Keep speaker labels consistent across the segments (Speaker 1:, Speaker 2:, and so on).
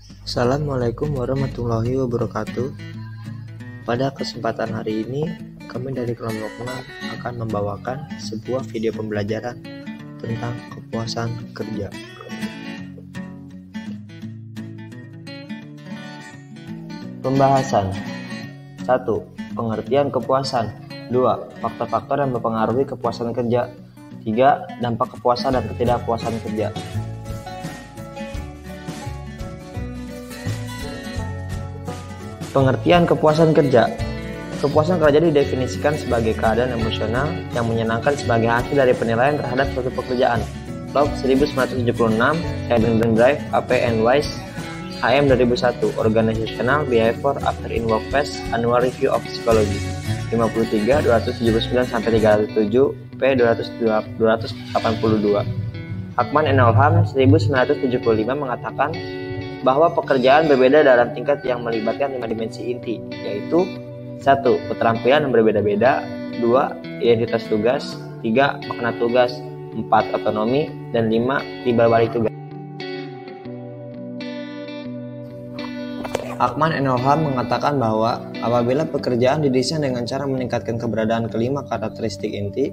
Speaker 1: Assalamualaikum warahmatullahi wabarakatuh. Pada kesempatan hari ini, kami dari kelompok 6 akan membawakan sebuah video pembelajaran tentang kepuasan kerja. Pembahasan 1. Pengertian kepuasan. 2. Faktor-faktor yang mempengaruhi kepuasan kerja. 3. Dampak kepuasan dan ketidakpuasan kerja. Pengertian kepuasan kerja. Kepuasan kerja didefinisikan sebagai keadaan emosional yang menyenangkan sebagai hasil dari penilaian terhadap suatu pekerjaan. Locke 1976, Eden Drive, AP and Weiss, AM 2001, Organizational Behavior After in Workplace, Annual Review of Psychology, 53, 279-307, P 282. Hakman and Oldham 1975 mengatakan bahwa pekerjaan berbeda dalam tingkat yang melibatkan 5 dimensi inti, yaitu 1. Keterampilan yang berbeda-beda, 2. Identitas tugas, 3. Makna tugas, 4. Otonomi, dan 5. Timbal balik tugas. Hakman and Oldham mengatakan bahwa apabila pekerjaan didesain dengan cara meningkatkan keberadaan kelima karakteristik inti,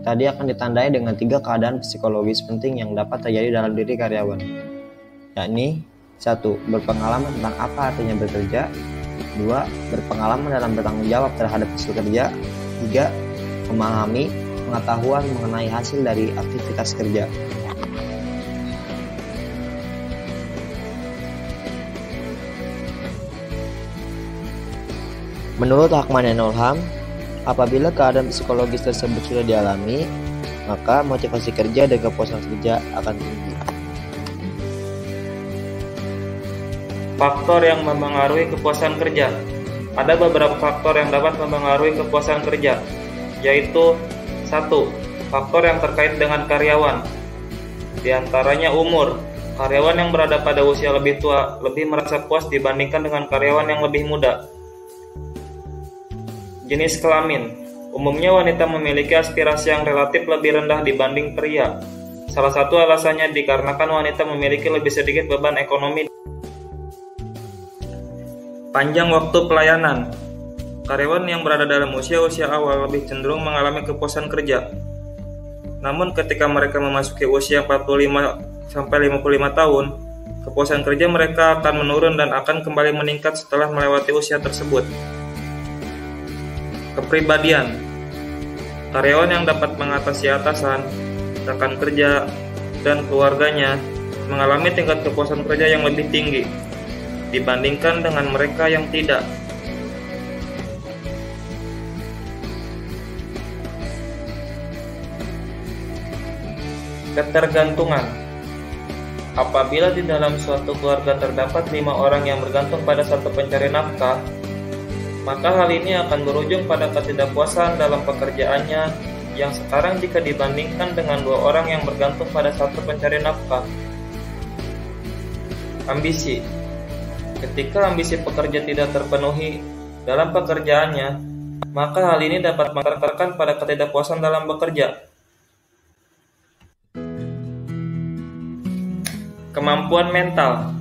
Speaker 1: tadi akan ditandai dengan 3 keadaan psikologis penting yang dapat terjadi dalam diri karyawan, yakni 1. Berpengalaman tentang apa artinya bekerja. 2. Berpengalaman dalam bertanggung jawab terhadap hasil kerja. 3. Memahami pengetahuan mengenai hasil dari aktivitas kerja. Menurut Hakman and Oldham, apabila keadaan psikologis tersebut sudah dialami, maka motivasi kerja dan kepuasan kerja akan tinggi.
Speaker 2: Faktor yang mempengaruhi kepuasan kerja. Ada beberapa faktor yang dapat mempengaruhi kepuasan kerja, yaitu 1. Faktor yang terkait dengan karyawan. Di antaranya umur. Karyawan yang berada pada usia lebih tua lebih merasa puas dibandingkan dengan karyawan yang lebih muda. Jenis kelamin. Umumnya wanita memiliki aspirasi yang relatif lebih rendah dibanding pria. Salah satu alasannya dikarenakan wanita memiliki lebih sedikit beban ekonomi. Panjang waktu pelayanan. Karyawan yang berada dalam usia-usia awal lebih cenderung mengalami kepuasan kerja. Namun ketika mereka memasuki usia 45-55 tahun, kepuasan kerja mereka akan menurun dan akan kembali meningkat setelah melewati usia tersebut. Kepribadian. Karyawan yang dapat mengatasi atasan, rekan kerja, dan keluarganya mengalami tingkat kepuasan kerja yang lebih tinggi dibandingkan dengan mereka yang tidak. Ketergantungan. Apabila di dalam suatu keluarga terdapat 5 orang yang bergantung pada satu pencari nafkah, maka hal ini akan berujung pada ketidakpuasan dalam pekerjaannya yang sekarang jika dibandingkan dengan 2 orang yang bergantung pada satu pencari nafkah. Ambisi. Ketika ambisi pekerja tidak terpenuhi dalam pekerjaannya, maka hal ini dapat mengantarkan pada ketidakpuasan dalam bekerja. Kemampuan mental.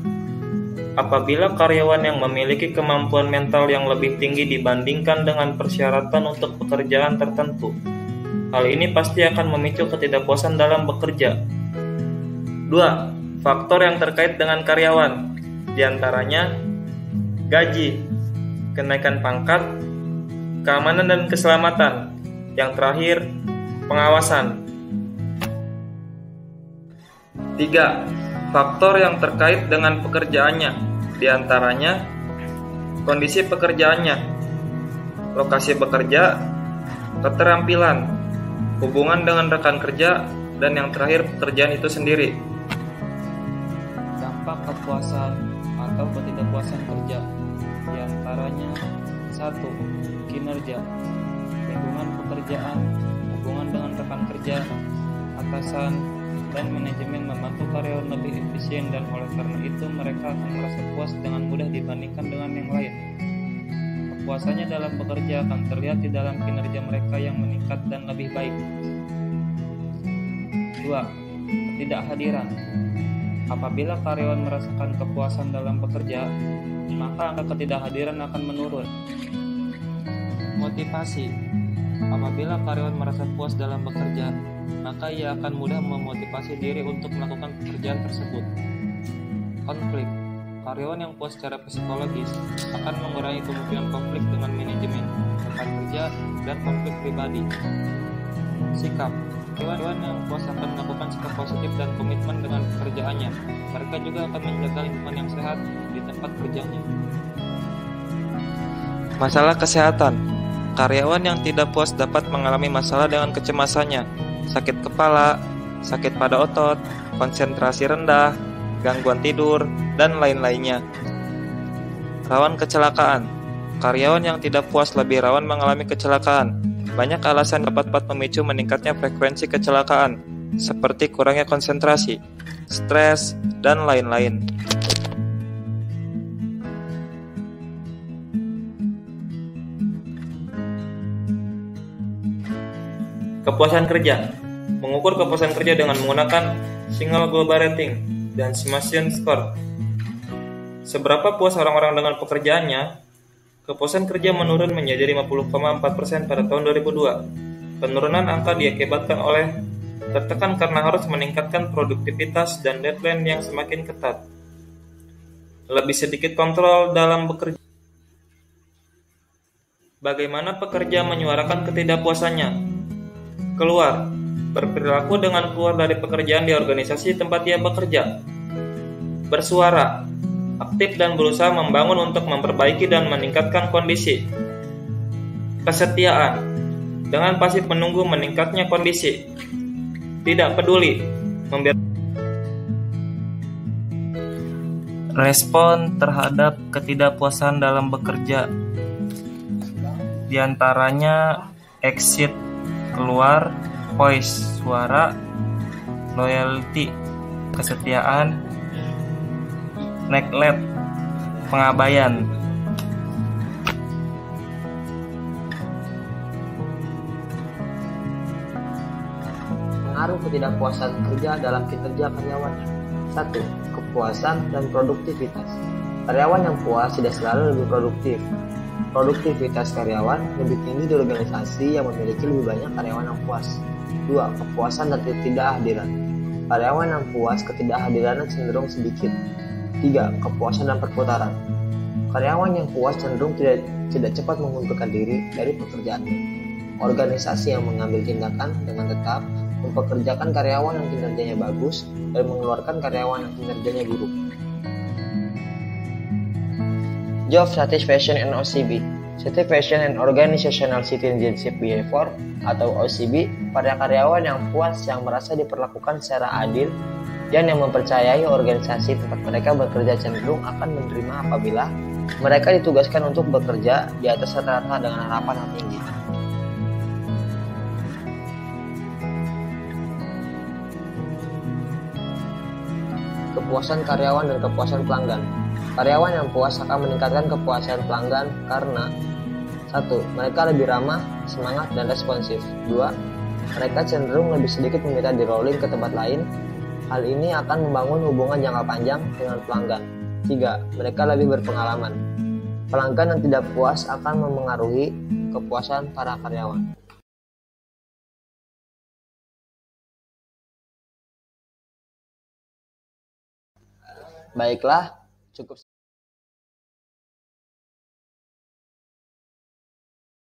Speaker 2: Apabila karyawan yang memiliki kemampuan mental yang lebih tinggi dibandingkan dengan persyaratan untuk pekerjaan tertentu, hal ini pasti akan memicu ketidakpuasan dalam bekerja. 2. Faktor yang terkait dengan karyawan. Di antaranya gaji, kenaikan pangkat, keamanan dan keselamatan. Yang terakhir, pengawasan. 3. Faktor yang terkait dengan pekerjaannya. Di antaranya kondisi pekerjaannya, lokasi bekerja, keterampilan, hubungan dengan rekan kerja, dan yang terakhir pekerjaan itu sendiri. Dampak kepuasan atau ketidakpuasan kerja. Di antaranya 1. Kinerja, lingkungan pekerjaan, hubungan dengan rekan kerja, atasan, dan manajemen membantu karyawan lebih efisien dan oleh karena itu mereka akan merasa puas dengan mudah dibandingkan dengan yang lain. Kepuasannya dalam bekerja akan terlihat di dalam kinerja mereka yang meningkat dan lebih baik. 2. Ketidakhadiran. Apabila karyawan merasakan kepuasan dalam bekerja, maka angka ketidakhadiran akan menurun. Motivasi. Apabila karyawan merasa puas dalam bekerja, maka ia akan mudah memotivasi diri untuk melakukan pekerjaan tersebut. Konflik. Karyawan yang puas secara psikologis akan mengurangi kemungkinan konflik dengan manajemen, rekan kerja, dan konflik pribadi. Sikap. Karyawan yang puas akan melakukan sikap positif dan komitmen dengan pekerjaannya. Mereka juga akan menjaga lingkungan yang sehat di tempat kerjanya. Masalah kesehatan. Karyawan yang tidak puas dapat mengalami masalah dengan kecemasannya, sakit kepala, sakit pada otot, konsentrasi rendah, gangguan tidur, dan lain-lainnya. Rawan kecelakaan. Karyawan yang tidak puas lebih rawan mengalami kecelakaan. Banyak alasan dapat memicu meningkatnya frekuensi kecelakaan, seperti kurangnya konsentrasi, stres, dan lain-lain. Kepuasan kerja. Mengukur kepuasan kerja dengan menggunakan Single Global Rating dan Simation Score. Seberapa puas orang-orang dengan pekerjaannya? Kepuasan kerja menurun menjadi 50,4% pada tahun 2002. Penurunan angka diakibatkan oleh tertekan karena harus meningkatkan produktivitas dan deadline yang semakin ketat. Lebih sedikit kontrol dalam bekerja. Bagaimana pekerja menyuarakan ketidakpuasannya? Keluar. Berperilaku dengan keluar dari pekerjaan di organisasi tempat ia bekerja. Bersuara. Aktif dan berusaha membangun untuk memperbaiki dan meningkatkan kondisi. Kesetiaan. Dengan pasif menunggu meningkatnya kondisi. Tidak peduli. Respon terhadap ketidakpuasan dalam bekerja. Di antaranya exit, keluar, voice, suara, loyalty, kesetiaan, neglect, pengabaian.
Speaker 1: Pengaruh ketidakpuasan kerja dalam kinerja karyawan. 1. Kepuasan dan produktivitas. Karyawan yang puas tidak selalu lebih produktif. Produktivitas karyawan lebih tinggi di organisasi yang memiliki lebih banyak karyawan yang puas. 2. Kepuasan dan ketidakhadiran. Karyawan yang puas ketidakhadirannya cenderung sedikit. 3. Kepuasan dan perputaran. Karyawan yang puas cenderung tidak cepat mengundurkan diri dari pekerjaannya. Organisasi yang mengambil tindakan dengan tetap mempekerjakan karyawan yang kinerjanya bagus dan mengeluarkan karyawan yang kinerjanya buruk. Job Satisfaction and OCB. Satisfaction and Organizational Citizenship Behavior atau OCB pada karyawan yang puas yang merasa diperlakukan secara adil dan yang mempercayai organisasi tempat mereka bekerja cenderung akan menerima apabila mereka ditugaskan untuk bekerja di atas rata-rata dengan harapan yang tinggi. Kepuasan karyawan dan kepuasan pelanggan. Karyawan yang puas akan meningkatkan kepuasan pelanggan karena 1. Mereka lebih ramah, semangat, dan responsif. 2. Mereka cenderung lebih sedikit meminta di-rolling ke tempat lain. Hal ini akan membangun hubungan jangka panjang dengan pelanggan. 3. Mereka lebih berpengalaman. Pelanggan yang tidak puas akan memengaruhi kepuasan para karyawan. Baiklah, cukup.